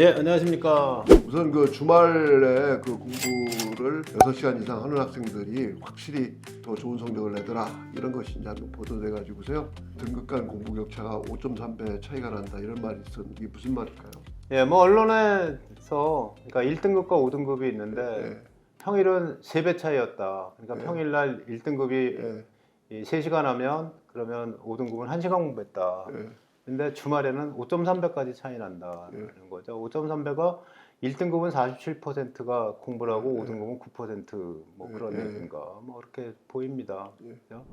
예, 안녕하십니까. 우선 그 주말에 그 공부를 6시간 이상 하는 학생들이 확실히 더 좋은 성적을 내더라 이런 것이 이제 한번 보도돼 가지고서요. 등급 간 공부 격차가 5.3배 차이가 난다 이런 말이 있었는데 이게 무슨 말일까요? 예, 뭐 언론에서 그러니까 1등급과 5등급이 있는데 네. 평일은 3배 차이였다. 그러니까 네. 평일날 1등급이 네. 3시간 하면 그러면 5등급은 1시간 공부했다. 네. 근데 주말에는 5.3배까지 차이 난다는 거죠. 5.3배가 1등급은 47%가 공부를 하고 5등급은 9%뭐 그런 얘기인가 뭐 그렇게 보입니다. 그죠?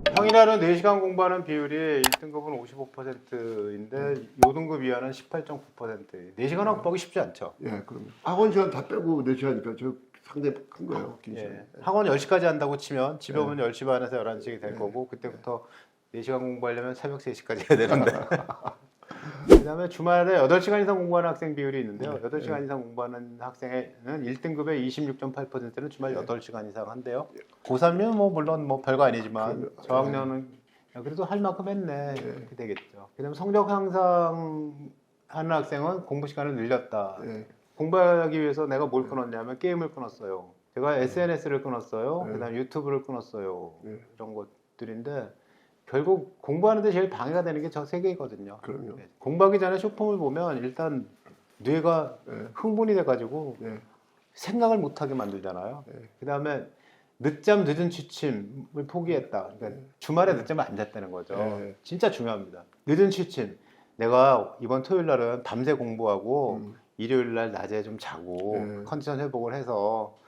평일에는 4시간 공부하는 비율이 1등급은 55%인데 5등급 이하는 18.9%. 4시간 공부하기 쉽지 않죠. 예, 그럼 학원 시간 다 빼고 4시간이니까 저 상당히 큰 거예요. 긴 시간. 예. 학원 10시까지 한다고 치면 집에 오면 10시 반에서 11시 될 거고 그때부터 4시간 공부하려면 새벽 3시까지 해야 되는데 그 다음에 주말에 8시간 이상 공부하는 학생 비율이 있는데요. 8시간 이상 공부하는 학생은 1등급의 26.8%는 주말 8시간 이상 한대요. 고3이면 뭐 물론 뭐 별거 아니지만 저학년은 그래도 할 만큼 했네 이렇게 되겠죠. 그 다음에 성적 향상하는 학생은 공부 시간을 늘렸다. 공부하기 위해서 내가 뭘 끊었냐면 게임을 끊었어요. 제가 SNS를 끊었어요. 그 다음에 유튜브를 끊었어요. 이런 것들인데 결국 공부하는데 제일 방해가 되는 게 저 세 개거든요. 그럼요. 공부하기 전에 쇼폼을 보면 일단 뇌가 흥분이 돼가지고 생각을 못하게 만들잖아요. 그 다음에 늦잠 늦은 취침을 포기했다. 그러니까 주말에 늦잠을 안 잤다는 거죠. 진짜 중요합니다. 늦은 취침. 내가 이번 토요일 날은 밤새 공부하고 일요일 날 낮에 좀 자고 컨디션 회복을 해서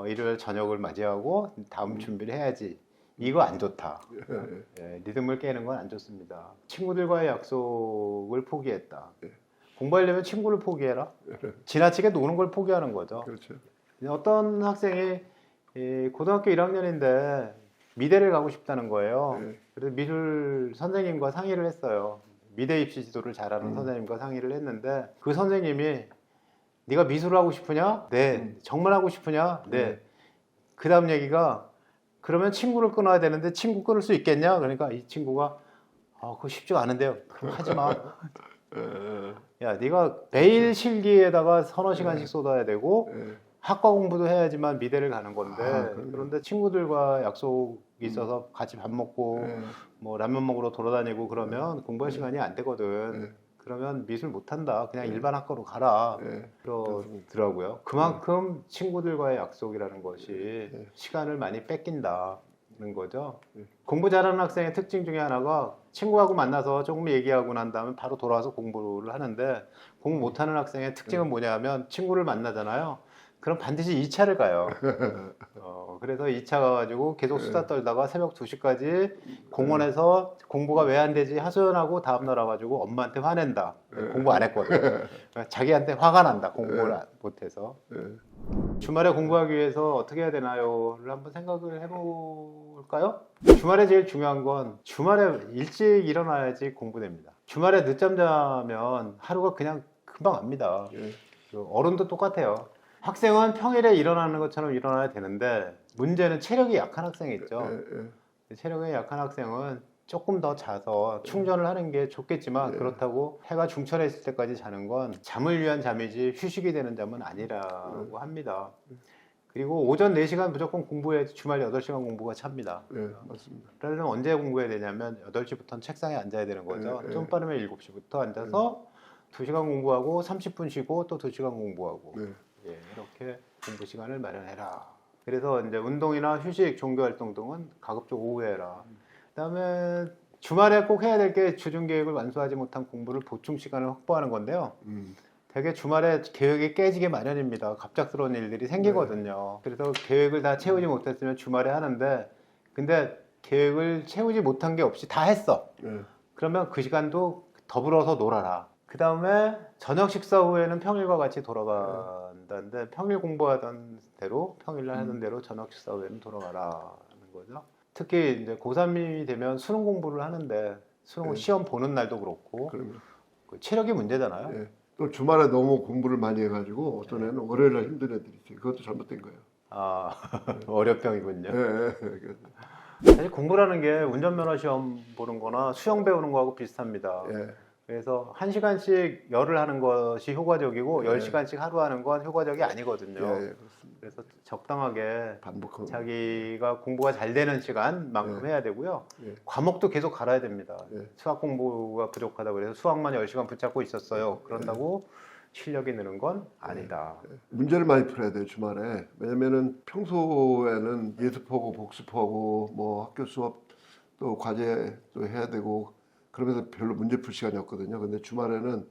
일요일 저녁을 맞이하고 다음 준비를 해야지. 이거 안 좋다. 리듬을 깨는 건 안 좋습니다. 친구들과의 약속을 포기했다. 공부하려면 친구를 포기해라. 지나치게 노는 걸 포기하는 거죠. 그렇죠. 어떤 학생이 고등학교 1학년인데 미대를 가고 싶다는 거예요. 그래서 미술 선생님과 상의를 했어요. 미대 입시 지도를 잘하는 선생님과 상의를 했는데 그 선생님이 네가 미술을 하고 싶으냐? 네. 정말 하고 싶으냐? 네. 그 다음 얘기가 그러면 친구를 끊어야 되는데 친구 끊을 수 있겠냐? 그러니까 이 친구가 그거 쉽지가 않은데요. 그럼 하지 마. 야, 네가 매일 실기에다가 서너 시간씩 쏟아야 되고 학과 공부도 해야지만 미대를 가는 건데 그런데 친구들과 약속이 있어서 같이 밥 먹고 뭐 라면 먹으러 돌아다니고 그러면 공부할 시간이 안 되거든. 그러면 미술 못한다. 그냥 일반 학과로 가라. 그러더라고요. 그만큼 친구들과의 약속이라는 것이 시간을 많이 뺏긴다는 거죠. 공부 잘하는 학생의 특징 중에 하나가 친구하고 만나서 조금 얘기하고 난 다음에 바로 돌아와서 공부를 하는데 공부 못하는 학생의 특징은 뭐냐면 친구를 만나잖아요. 그럼 반드시 2차를 가요. 그래서 2차 가가지고 계속 수다 떨다가 새벽 2시까지 공원에서 공부가 왜 안 되지 하소연하고 다음날 와가지고 엄마한테 화낸다. 공부 안 했거든. 자기한테 화가 난다. 공부를 못해서. 주말에 공부하기 위해서 어떻게 해야 되나요?를 한번 생각을 해볼까요? 주말에 제일 중요한 건 주말에 일찍 일어나야지 공부됩니다. 주말에 늦잠 자면 하루가 그냥 금방 갑니다. 어른도 똑같아요. 학생은 평일에 일어나는 것처럼 일어나야 되는데 문제는 체력이 약한 학생이 있죠. 체력이 약한 학생은 조금 더 자서 충전을 하는 게 좋겠지만 그렇다고 해가 중천에 있을 때까지 자는 건 잠을 위한 잠이지 휴식이 되는 잠은 아니라고 합니다. 그리고 오전 4시간 무조건 공부해야지 주말 8시간 공부가 찹니다. 맞습니다. 그러려면 언제 공부해야 되냐면 8시부터는 책상에 앉아야 되는 거죠. 좀 빠르면 7시부터 앉아서 2시간 공부하고 30분 쉬고 또 2시간 공부하고 이렇게 공부 시간을 마련해라. 그래서 이제 운동이나 휴식, 종교 활동 등은 가급적 오후에 해라. 그다음에 주말에 꼭 해야 될 게 주중 계획을 완수하지 못한 공부를 보충 시간을 확보하는 건데요. 되게 주말에 계획이 깨지게 마련입니다. 갑작스러운 일들이 생기거든요. 그래서 계획을 다 채우지 못했으면 주말에 하는데 근데 계획을 채우지 못한 게 없이 다 했어. 그러면 그 시간도 더불어서 놀아라. 그 다음에 저녁 식사 후에는 평일과 같이 돌아간다는데 평일 공부하던 대로 평일날 하던 대로 저녁 식사 후에는 돌아가라는 거죠. 특히 이제 고3이 되면 수능 공부를 하는데 수능 시험 보는 날도 그렇고 그 체력이 문제잖아요. 또 주말에 너무 공부를 많이 해가지고 어떤 애는 월요일 날 힘든 애들이 있어요. 그것도 잘못된 거예요. 월요병이군요. 사실 공부라는 게 운전면허 시험 보는 거나 수영 배우는 거하고 비슷합니다. 그래서 1시간씩 열을 하는 것이 효과적이고 네. 10시간씩 하루 하는 건 효과적이 아니거든요. 예, 그렇습니다. 그래서 적당하게 반복하고. 자기가 공부가 잘 되는 시간만큼 해야 되고요. 예. 과목도 계속 갈아야 됩니다. 예. 수학 공부가 부족하다 그래서 수학만 10시간 붙잡고 있었어요. 그런다고 실력이 느는 건 아니다. 문제를 많이 풀어야 돼요, 주말에. 왜냐면은 평소에는 예습하고 복습하고 뭐 학교 수업 또 과제도 해야 되고 그러면서 별로 문제 풀 시간이 없거든요. 근데 주말에는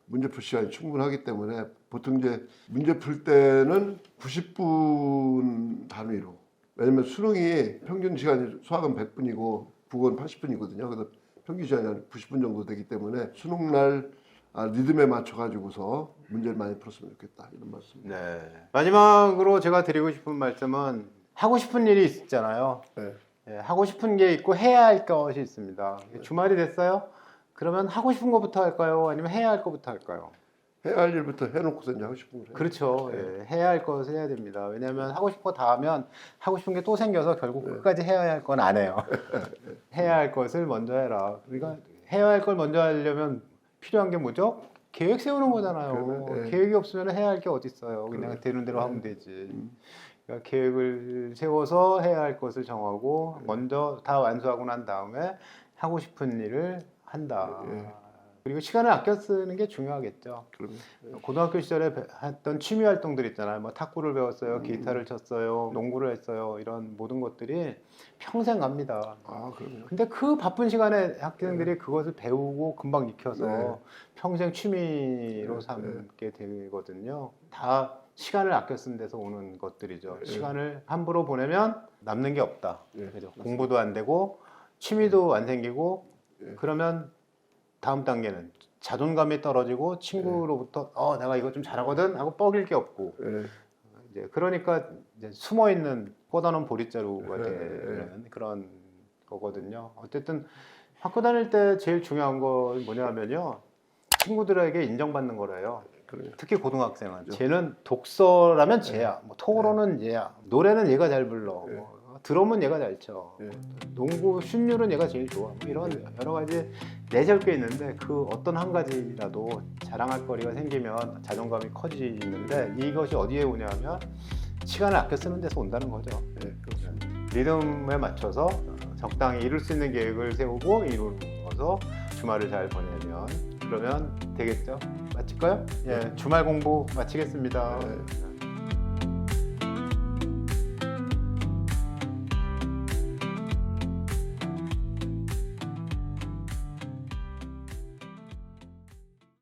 문제 풀 시간이 충분하기 때문에 보통 이제 문제 풀 때는 90분 단위로. 왜냐면 수능이 평균 시간이 수학은 100분이고 국어는 80분이거든요. 그래서 평균 시간이 한 90분 정도 되기 때문에 수능 날 리듬에 맞춰가지고서 문제를 많이 풀었으면 좋겠다 이런 말씀입니다. 네. 마지막으로 제가 드리고 싶은 말씀은 하고 싶은 일이 있잖아요. 네. 예, 하고 싶은 게 있고 해야 할 것이 있습니다. 주말이 됐어요? 그러면 하고 싶은 것부터 할까요? 아니면 해야 할 것부터 할까요? 해야 할 일부터 해놓고서 이제 하고 싶은 걸 해요. 그렇죠. 예, 해야 할 것을 해야 됩니다. 왜냐하면 하고 싶은 거 다 하면 하고 싶은 게 또 생겨서 결국 끝까지 해야 할 건 안 해요. 해야 할 것을 먼저 해라. 우리가 해야 할 걸 먼저 하려면 필요한 게 뭐죠? 계획 세우는 거잖아요. 그러네. 계획이 없으면 해야 할 게 어디 있어요. 그냥 되는 대로 하면 되지. 그러니까 계획을 세워서 해야 할 것을 정하고 먼저 다 완수하고 난 다음에 하고 싶은 일을 한다. 그리고 시간을 아껴 쓰는 게 중요하겠죠. 그러면 고등학교 시절에 했던 취미 활동들 있잖아요. 뭐 탁구를 배웠어요, 기타를 쳤어요, 농구를 했어요. 이런 모든 것들이 평생 갑니다. 그러면 근데 그 바쁜 시간에 학생들이 그것을 배우고 금방 익혀서 평생 취미로 삼게 되거든요. 다 시간을 아껴 쓴 데서 오는 것들이죠. 시간을 함부로 보내면 남는 게 없다. 그죠? 공부도 안 되고 취미도 안 생기고 그러면 다음 단계는 자존감이 떨어지고 친구로부터 내가 이거 좀 잘하거든 하고 뻐길 게 없고 이제 그러니까 이제 숨어 있는 꽂아놓은 보릿자루가 되는 그런 거거든요. 어쨌든 학교 다닐 때 제일 중요한 건 뭐냐면요, 친구들에게 인정받는 거래요. 특히 고등학생은 쟤는 독서라면 쟤야, 뭐 토론은 얘야, 노래는 얘가 잘 불러, 뭐 드럼은 얘가 잘 쳐, 농구 슛률은 얘가 제일 좋아, 뭐 이런 여러 가지 내세울 게 있는데 그 어떤 한 가지라도 자랑할 거리가 생기면 자존감이 커지는데 이것이 어디에 오냐면 시간을 아껴 쓰는 데서 온다는 거죠. 리듬에 맞춰서 적당히 이룰 수 있는 계획을 세우고 이루어서 주말을 잘 보내면 그러면 되겠죠. 마칠까요? 예, 주말 공부 마치겠습니다.